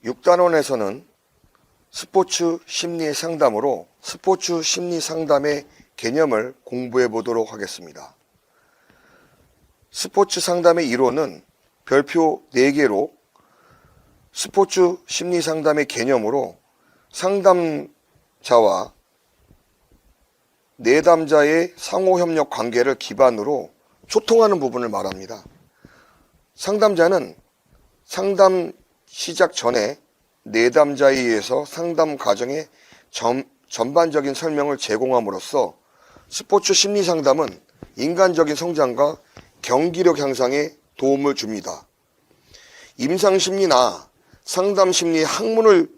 6단원에서는 스포츠 심리 상담으로 스포츠 심리 상담의 개념을 공부해 보도록 하겠습니다. 스포츠 상담의 이론은 별표 4개로 스포츠 심리 상담의 개념으로 상담자와 내담자의 상호협력 관계를 기반으로 소통하는 부분을 말합니다. 상담자는 상담 시작 전에 내담자에 의해서 상담 과정의 전반적인 설명을 제공함으로써 스포츠 심리 상담은 인간적인 성장과 경기력 향상에 도움을 줍니다. 임상심리나 상담심리 학문을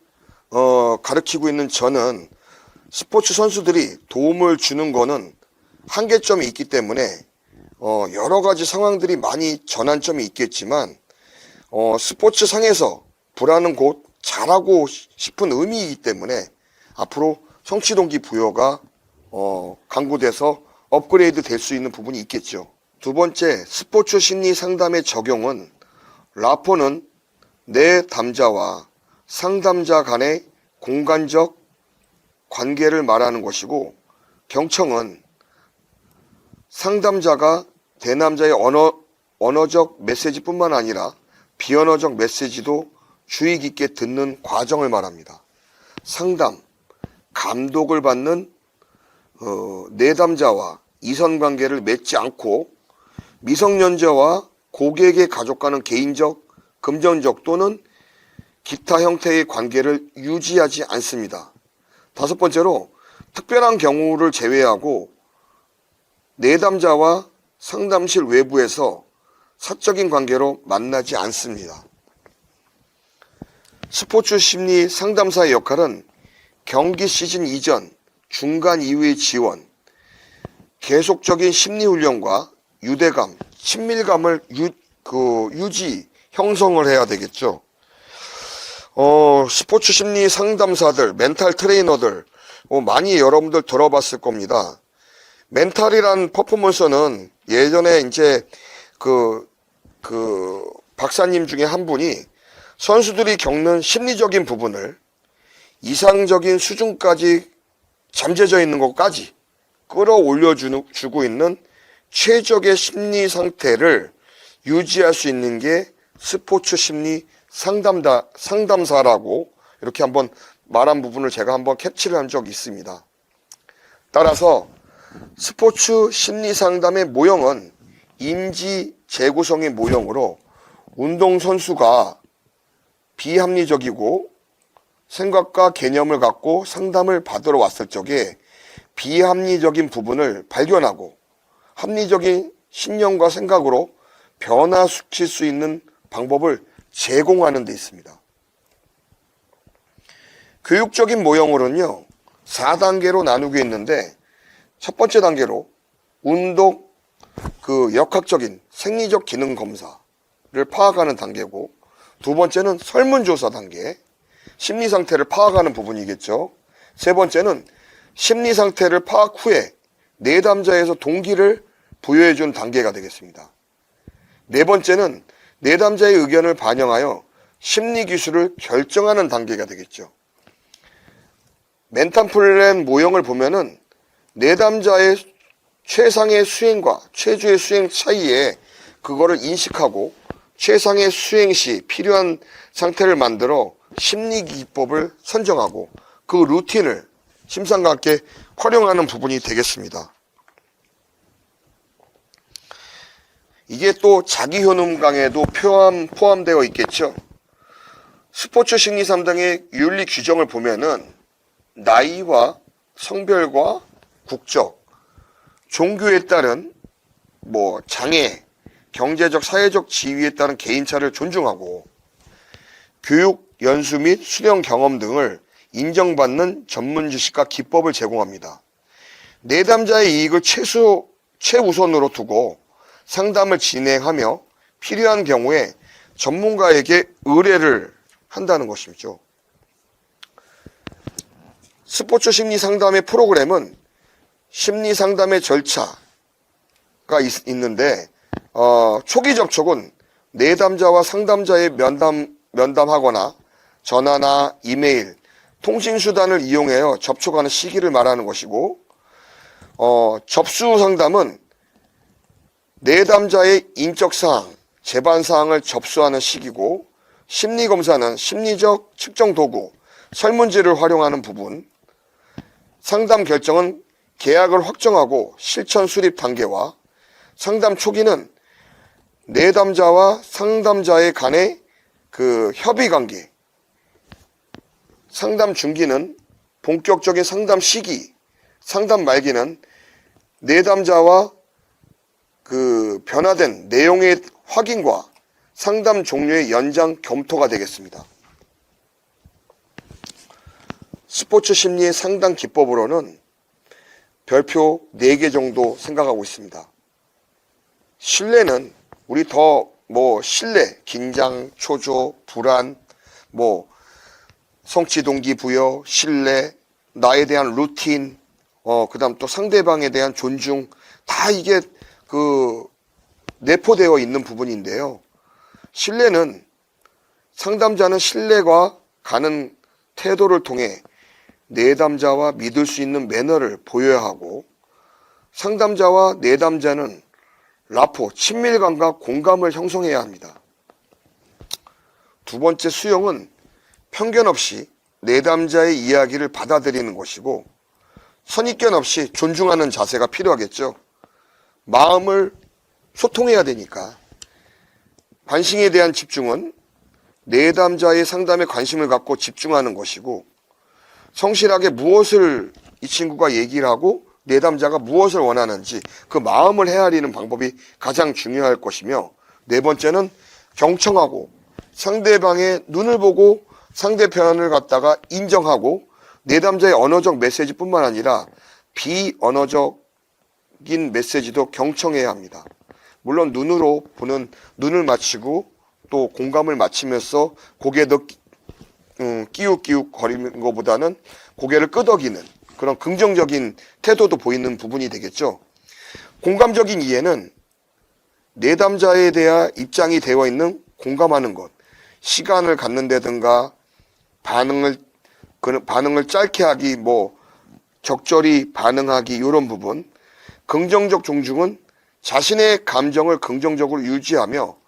가르치고 있는 저는 스포츠 선수들이 도움을 주는 거는 한계점이 있기 때문에 여러 가지 상황들이 많이 전환점이 있겠지만 스포츠 상에서 불하는 곳 잘하고 싶은 의미이기 때문에 앞으로 성취동기 부여가 강구돼서 업그레이드 될 수 있는 부분이 있겠죠. 두 번째, 스포츠 심리 상담의 적용은 라포는 내담자와 상담자 간의 공간적 관계를 말하는 것이고, 경청은 상담자가 대남자의 언어적 메시지뿐만 아니라 비언어적 메시지도 주의 깊게 듣는 과정을 말합니다. 상담, 감독을 받는 내담자와 이선관계를 맺지 않고 미성년자와 고객의 가족과는 개인적, 금전적 또는 기타 형태의 관계를 유지하지 않습니다. 다섯 번째로, 특별한 경우를 제외하고 내담자와 상담실 외부에서 사적인 관계로 만나지 않습니다. 스포츠 심리 상담사의 역할은 경기 시즌 이전, 중간 이후의 지원, 계속적인 심리 훈련과 유대감, 친밀감을 유지, 형성을 해야 되겠죠. 스포츠 심리 상담사들, 멘탈 트레이너들, 많이 여러분들 들어봤을 겁니다. 멘탈이란 퍼포먼스는 예전에 이제 박사님 중에 한 분이 선수들이 겪는 심리적인 부분을 이상적인 수준까지 잠재져 있는 것까지 끌어올려주고 있는 최적의 심리 상태를 유지할 수 있는 게 스포츠 심리 상담사라고 이렇게 한번 말한 부분을 제가 한번 캡처를 한 적이 있습니다. 따라서 스포츠 심리 상담의 모형은 인지 재구성의 모형으로 운동선수가 비합리적이고 생각과 개념을 갖고 상담을 받으러 왔을 적에 비합리적인 부분을 발견하고 합리적인 신념과 생각으로 변화시킬 수 있는 방법을 제공하는 데 있습니다. 교육적인 모형으로는요, 4단계로 나누고 있는데, 첫 번째 단계로 운동 역학적인 생리적 기능 검사를 파악하는 단계고, 두 번째는 설문조사 단계, 심리 상태를 파악하는 부분이겠죠. 세 번째는 심리 상태를 파악 후에 내담자에서 동기를 부여해 준 단계가 되겠습니다. 네 번째는 내담자의 의견을 반영하여 심리 기술을 결정하는 단계가 되겠죠. 멘탈 플랜 모형을 보면은 내담자의 최상의 수행과 최주의 수행 차이에 그거를 인식하고 최상의 수행 시 필요한 상태를 만들어 심리 기법을 선정하고 그 루틴을 심상과 함께 활용하는 부분이 되겠습니다. 이게 또 자기 효능강에도 포함되어 있겠죠. 스포츠 심리 상담의 윤리 규정을 보면은 나이와 성별과 국적, 종교에 따른 장애, 경제적, 사회적 지위에 따른 개인차를 존중하고 교육, 연수 및 수련 경험 등을 인정받는 전문 지식과 기법을 제공합니다. 내담자의 이익을 최우선으로 두고 상담을 진행하며 필요한 경우에 전문가에게 의뢰를 한다는 것이죠. 스포츠 심리 상담의 프로그램은 심리 상담의 절차가 있는데 초기 접촉은 내담자와 상담자의 면담하거나 전화나 이메일, 통신수단을 이용하여 접촉하는 시기를 말하는 것이고, 접수 상담은 내담자의 인적사항, 재반사항을 접수하는 시기고, 심리검사는 심리적 측정 도구, 설문지를 활용하는 부분, 상담 결정은 계약을 확정하고 실천 수립 단계와 상담 초기는 내담자와 상담자의 간의 그 협의 관계, 상담 중기는 본격적인 상담 시기, 상담 말기는 내담자와 그 변화된 내용의 확인과 상담 종료의 연장 검토가 되겠습니다. 스포츠 심리의 상담 기법으로는 별표 4개 정도 생각하고 있습니다. 신뢰는 우리 신뢰, 긴장, 초조, 불안, 성취 동기 부여, 신뢰, 나에 대한 루틴, 그 다음 또 상대방에 대한 존중, 다 이게 내포되어 있는 부분인데요. 신뢰는 상담자는 신뢰가 가는 태도를 통해 내담자와 믿을 수 있는 매너를 보여야 하고, 상담자와 내담자는 라포, 친밀감과 공감을 형성해야 합니다. 두 번째 수용은 편견 없이 내담자의 이야기를 받아들이는 것이고, 선입견 없이 존중하는 자세가 필요하겠죠. 마음을 소통해야 되니까. 관심에 대한 집중은 내담자의 상담에 관심을 갖고 집중하는 것이고, 성실하게 무엇을 이 친구가 얘기를 하고 내담자가 무엇을 원하는지 그 마음을 헤아리는 방법이 가장 중요할 것이며, 네 번째는 경청하고 상대방의 눈을 보고 상대편을 갖다가 인정하고 내담자의 언어적 메시지뿐만 아니라 비언어적인 메시지도 경청해야 합니다. 물론 눈으로 보는, 눈을 맞추고 또 공감을 맞추면서 고개도 끼욱끼욱 거리는 것보다는 고개를 끄덕이는 그런 긍정적인 태도도 보이는 부분이 되겠죠. 공감적인 이해는 내담자에 대한 입장이 되어 있는 공감하는 것, 시간을 갖는다든가 반응을 짧게 하기, 적절히 반응하기, 이런 부분. 긍정적 존중은 자신의 감정을 긍정적으로 유지하며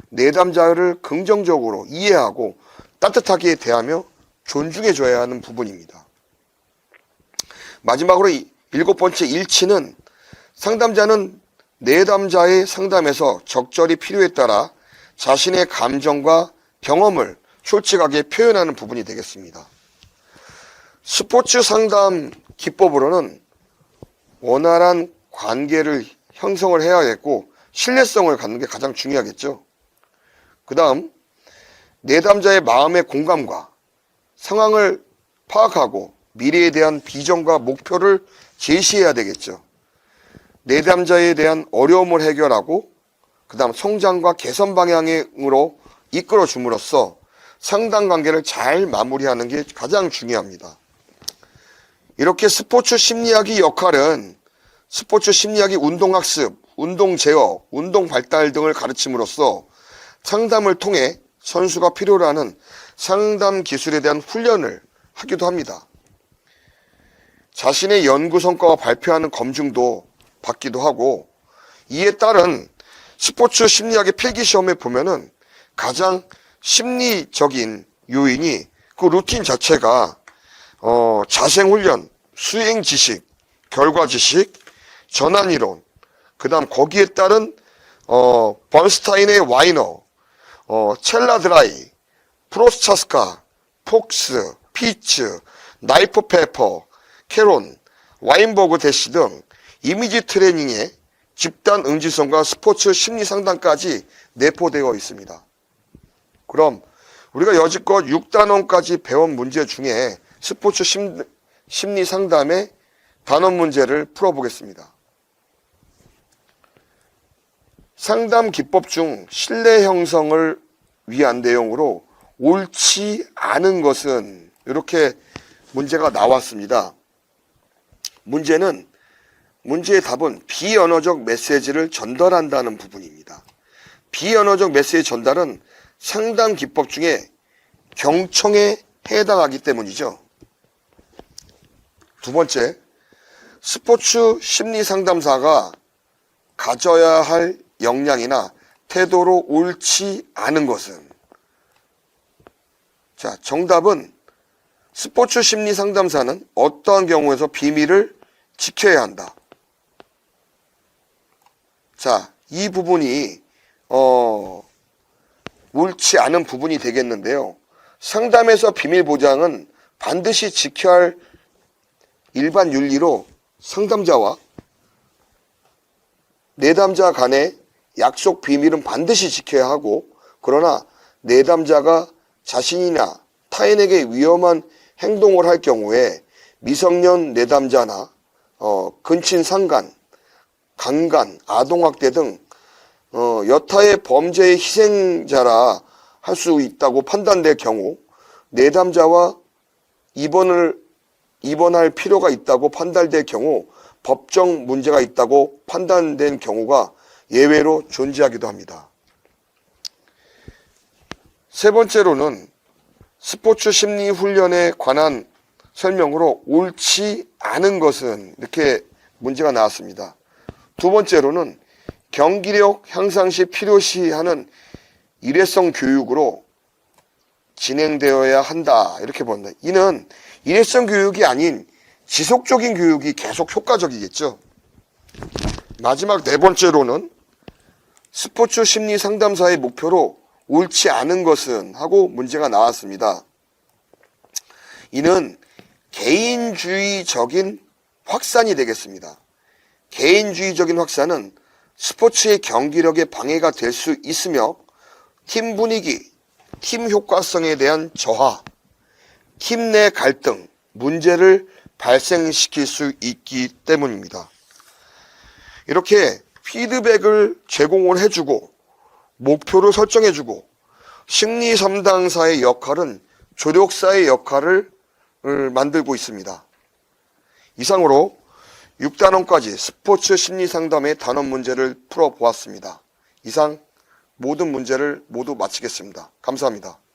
내담자를 긍정적으로 이해하고 따뜻하게 대하며 존중해줘야 하는 부분입니다. 마지막으로 7번째 일치는 상담자는 내담자의 상담에서 적절히 필요에 따라 자신의 감정과 경험을 솔직하게 표현하는 부분이 되겠습니다. 스포츠 상담 기법으로는 원활한 관계를 형성을 해야겠고 신뢰성을 갖는 게 가장 중요하겠죠. 그 다음 내담자의 마음의 공감과 상황을 파악하고 미래에 대한 비전과 목표를 제시해야 되겠죠. 내담자에 대한 어려움을 해결하고 그 다음 성장과 개선 방향으로 이끌어 줌으로써 상담 관계를 잘 마무리하는 게 가장 중요합니다. 이렇게 스포츠 심리학의 역할은 스포츠 심리학이 운동학습, 운동제어, 운동발달 등을 가르침으로써 상담을 통해 선수가 필요로 하는 상담 기술에 대한 훈련을 하기도 합니다. 자신의 연구 성과와 발표하는 검증도 받기도 하고, 이에 따른 스포츠 심리학의 필기시험에 보면은 가장 심리적인 요인이 그 루틴 자체가 자생훈련, 수행지식, 결과지식, 전환이론, 그 다음 거기에 따른 번스타인의 와이너, 첼라드라이, 프로스차스카, 폭스, 피츠, 나이프 페퍼, 캐론, 와인버그 대시 등 이미지 트레이닝의 집단 응집성과 스포츠 심리 상담까지 내포되어 있습니다. 그럼 우리가 여지껏 6단원까지 배운 문제 중에 스포츠 심리 상담의 단원 문제를 풀어보겠습니다. 상담 기법 중 신뢰 형성을 위한 내용으로 옳지 않은 것은, 이렇게 문제가 나왔습니다. 문제의 답은 비언어적 메시지를 전달한다는 부분입니다. 비언어적 메시지 전달은 상담 기법 중에 경청에 해당하기 때문이죠. 두 번째, 스포츠 심리 상담사가 가져야 할 역량이나 태도로 옳지 않은 것은? 자, 정답은 스포츠 심리 상담사는 어떠한 경우에서 비밀을 지켜야 한다. 자, 이 부분이 옳지 않은 부분이 되겠는데요. 상담에서 비밀 보장은 반드시 지켜야 할 일반 윤리로 상담자와 내담자 간의 약속 비밀은 반드시 지켜야 하고, 그러나 내담자가 자신이나 타인에게 위험한 행동을 할 경우에 미성년 내담자나 근친 상간, 강간, 아동학대 등 여타의 범죄의 희생자라 할 수 있다고 판단될 경우, 내담자와 입원할 필요가 있다고 판단될 경우 법정 문제가 있다고 판단된 경우가 예외로 존재하기도 합니다. 세 번째로는 스포츠 심리 훈련에 관한 설명으로 옳지 않은 것은, 이렇게 문제가 나왔습니다. 두 번째로는 경기력 향상 시 필요시 하는 일회성 교육으로 진행되어야 한다, 이렇게 본다. 이는 일회성 교육이 아닌 지속적인 교육이 계속 효과적이겠죠. 마지막 네 번째로는 스포츠 심리 상담사의 목표로 옳지 않은 것은 하고 문제가 나왔습니다. 이는 개인주의적인 확산이 되겠습니다. 개인주의적인 확산은 스포츠의 경기력에 방해가 될 수 있으며 팀 분위기, 팀 효과성에 대한 저하, 팀 내 갈등, 문제를 발생시킬 수 있기 때문입니다. 이렇게 피드백을 제공을 해주고 목표를 설정해주고 심리 상담사의 역할은 조력사의 역할을 만들고 있습니다. 이상으로 6단원까지 스포츠 심리 상담의 단원 문제를 풀어보았습니다. 이상 모든 문제를 모두 마치겠습니다. 감사합니다.